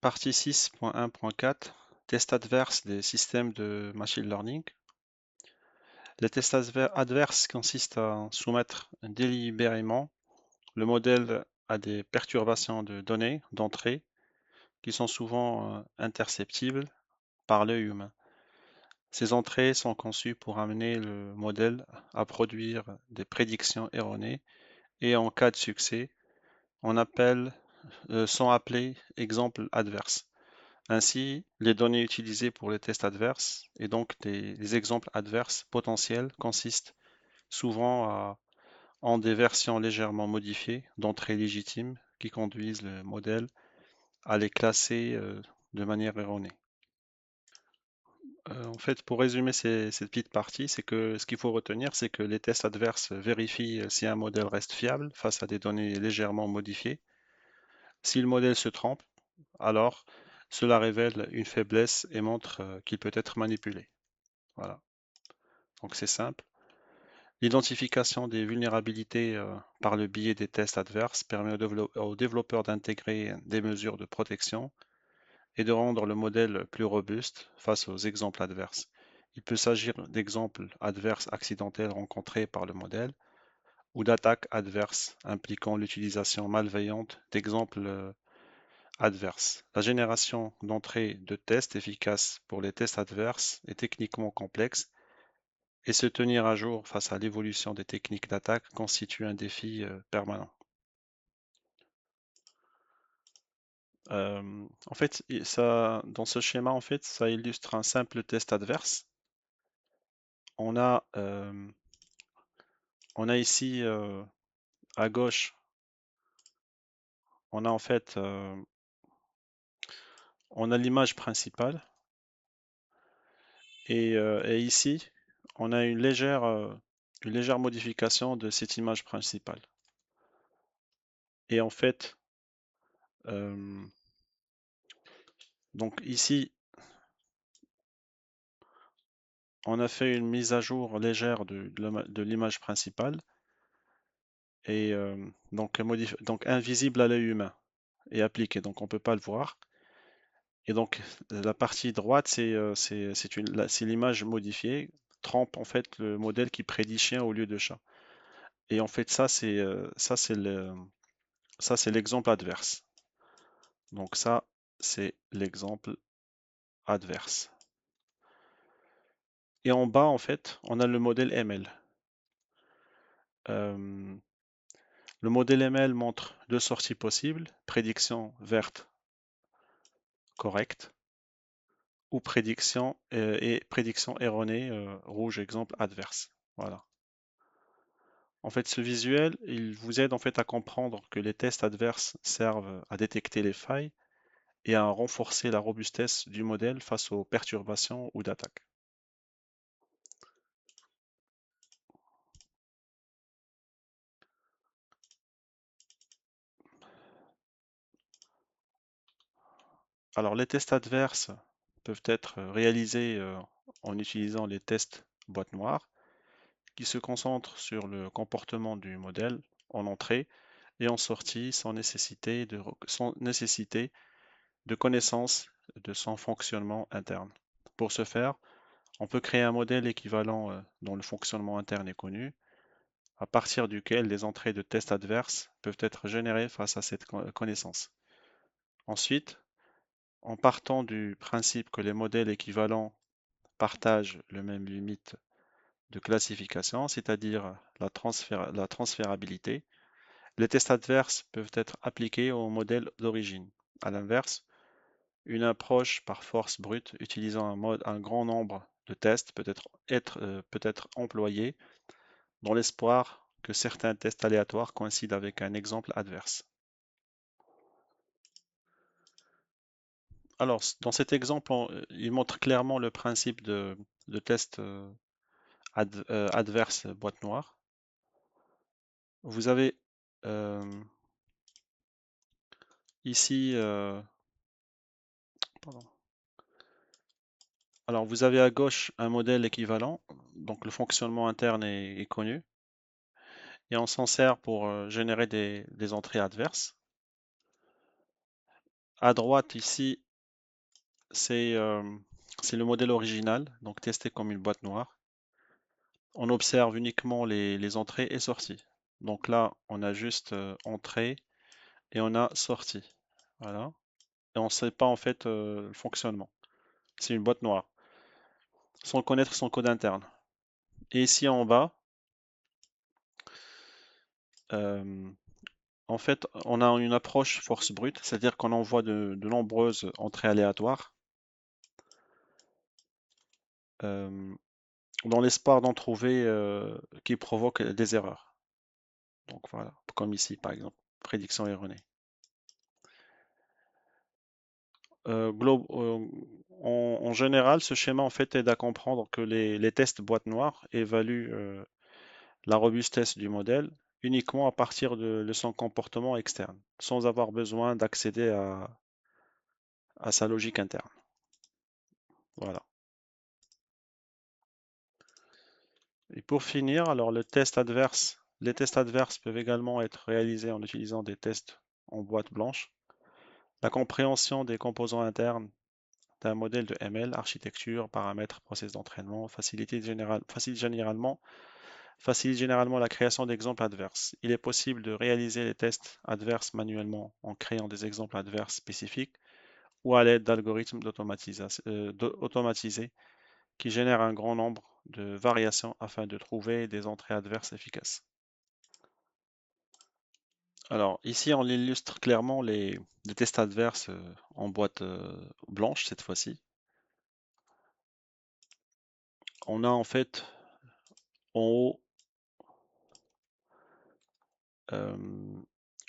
Partie 6.1.4 Test adverse des systèmes de machine learning. Les tests adverses consistent à soumettre délibérément le modèle à des perturbations de données d'entrée qui sont souvent interceptibles par l'œil humain. Ces entrées sont conçues pour amener le modèle à produire des prédictions erronées et en cas de succès, sont appelés exemples adverses. Ainsi, les données utilisées pour les tests adverses et donc les exemples adverses potentiels consistent en des versions légèrement modifiées d'entrées légitimes qui conduisent le modèle à les classer de manière erronée. En fait, pour résumer cette petite partie, c'est que ce qu'il faut retenir, c'est que les tests adverses vérifient si un modèle reste fiable face à des données légèrement modifiées. Si le modèle se trompe, alors cela révèle une faiblesse et montre qu'il peut être manipulé. Voilà, donc c'est simple. L'identification des vulnérabilités par le biais des tests adverses permet aux développeurs d'intégrer des mesures de protection et de rendre le modèle plus robuste face aux exemples adverses. Il peut s'agir d'exemples adverses accidentels rencontrés par le modèle ou d'attaques adverses impliquant l'utilisation malveillante d'exemples adverses. La génération d'entrées de tests efficaces pour les tests adverses est techniquement complexe et se tenir à jour face à l'évolution des techniques d'attaque constitue un défi permanent. En fait, dans ce schéma, en fait, ça illustre un simple test adverse. On a, euh, on a ici à gauche, on a en fait, on a l'image principale et ici, on a une légère modification de cette image principale. Et en fait, euh, donc ici, on a fait une mise à jour légère de l'image principale et donc invisible à l'œil humain et appliqué, donc on ne peut pas le voir. Et donc la partie droite, c'est l'image modifiée, trompe en fait le modèle qui prédit chien au lieu de chat. Et en fait ça c'est l'exemple adverse. Donc ça c'est l'exemple adverse. Et en bas en fait on a le modèle ML. Euh, le modèle ML montre deux sorties possibles, prédiction verte correcte ou prédiction erronée rouge exemple adverse. Voilà. En fait, ce visuel, il vous aide en fait à comprendre que les tests adverses servent à détecter les failles et à renforcer la robustesse du modèle face aux perturbations ou d'attaques. Alors, les tests adverses peuvent être réalisés en utilisant les tests boîte noire qui se concentrent sur le comportement du modèle en entrée et en sortie sans nécessité de connaissance de son fonctionnement interne. Pour ce faire, on peut créer un modèle équivalent dont le fonctionnement interne est connu, à partir duquel les entrées de tests adverses peuvent être générées face à cette connaissance. Ensuite, en partant du principe que les modèles équivalents partagent le même limite de classification, c'est-à-dire la transférabilité, les tests adverses peuvent être appliqués au modèle d'origine. À l'inverse, une approche par force brute utilisant un grand nombre de tests peut être employée dans l'espoir que certains tests aléatoires coïncident avec un exemple adverse. Alors, dans cet exemple, il montre clairement le principe de test adverse boîte noire. Vous avez euh, ici, pardon. Alors vous avez à gauche un modèle équivalent, donc le fonctionnement interne est connu, et on s'en sert pour générer des entrées adverses. À droite, ici, c'est c'est le modèle original, donc testé comme une boîte noire. On observe uniquement les entrées et sorties. Donc là, on a juste entrée et on a sortie. Voilà. Et on ne sait pas en fait le fonctionnement. C'est une boîte noire, sans connaître son code interne. Et ici en bas, euh, en fait, on a une approche force brute, c'est-à-dire qu'on envoie de nombreuses entrées aléatoires euh, dans l'espoir d'en trouver qui provoquent des erreurs. Donc voilà, comme ici par exemple, prédiction erronée. En général, ce schéma en fait aide à comprendre que les tests boîte noire évaluent la robustesse du modèle uniquement à partir de son comportement externe, sans avoir besoin d'accéder à sa logique interne. Voilà. Et pour finir, alors les tests adverses peuvent également être réalisés en utilisant des tests en boîte blanche. La compréhension des composants internes d'un modèle de ML, architecture, paramètres, process d'entraînement, facilite généralement la création d'exemples adverses. Il est possible de réaliser les tests adverses manuellement en créant des exemples adverses spécifiques ou à l'aide d'algorithmes automatisés qui génèrent un grand nombre de variations afin de trouver des entrées adverses efficaces. Alors ici, on illustre clairement les tests adverses en boîte blanche cette fois-ci. On a en fait en haut euh,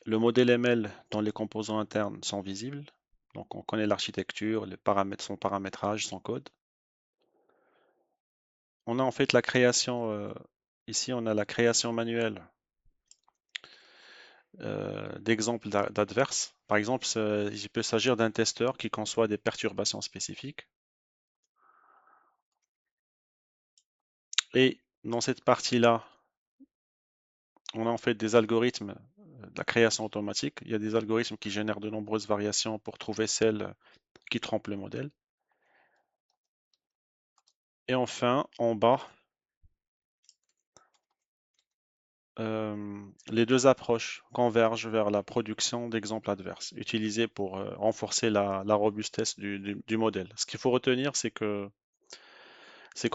le modèle ML dont les composants internes sont visibles. Donc on connaît l'architecture, les paramètres, son paramétrage, son code. On a en fait la création, ici on a la création manuelle d'exemples d'adverses. Par exemple, il peut s'agir d'un testeur qui conçoit des perturbations spécifiques. Et dans cette partie-là, on a en fait des algorithmes de la création automatique. Il y a des algorithmes qui génèrent de nombreuses variations pour trouver celles qui trompent le modèle. Et enfin, en bas, les deux approches convergent vers la production d'exemples adverses, utilisés pour renforcer la robustesse du modèle. Ce qu'il faut retenir, c'est qu'en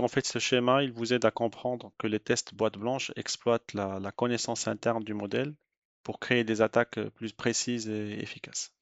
fait, ce schéma, il vous aide à comprendre que les tests boîte blanche exploitent la connaissance interne du modèle pour créer des attaques plus précises et efficaces.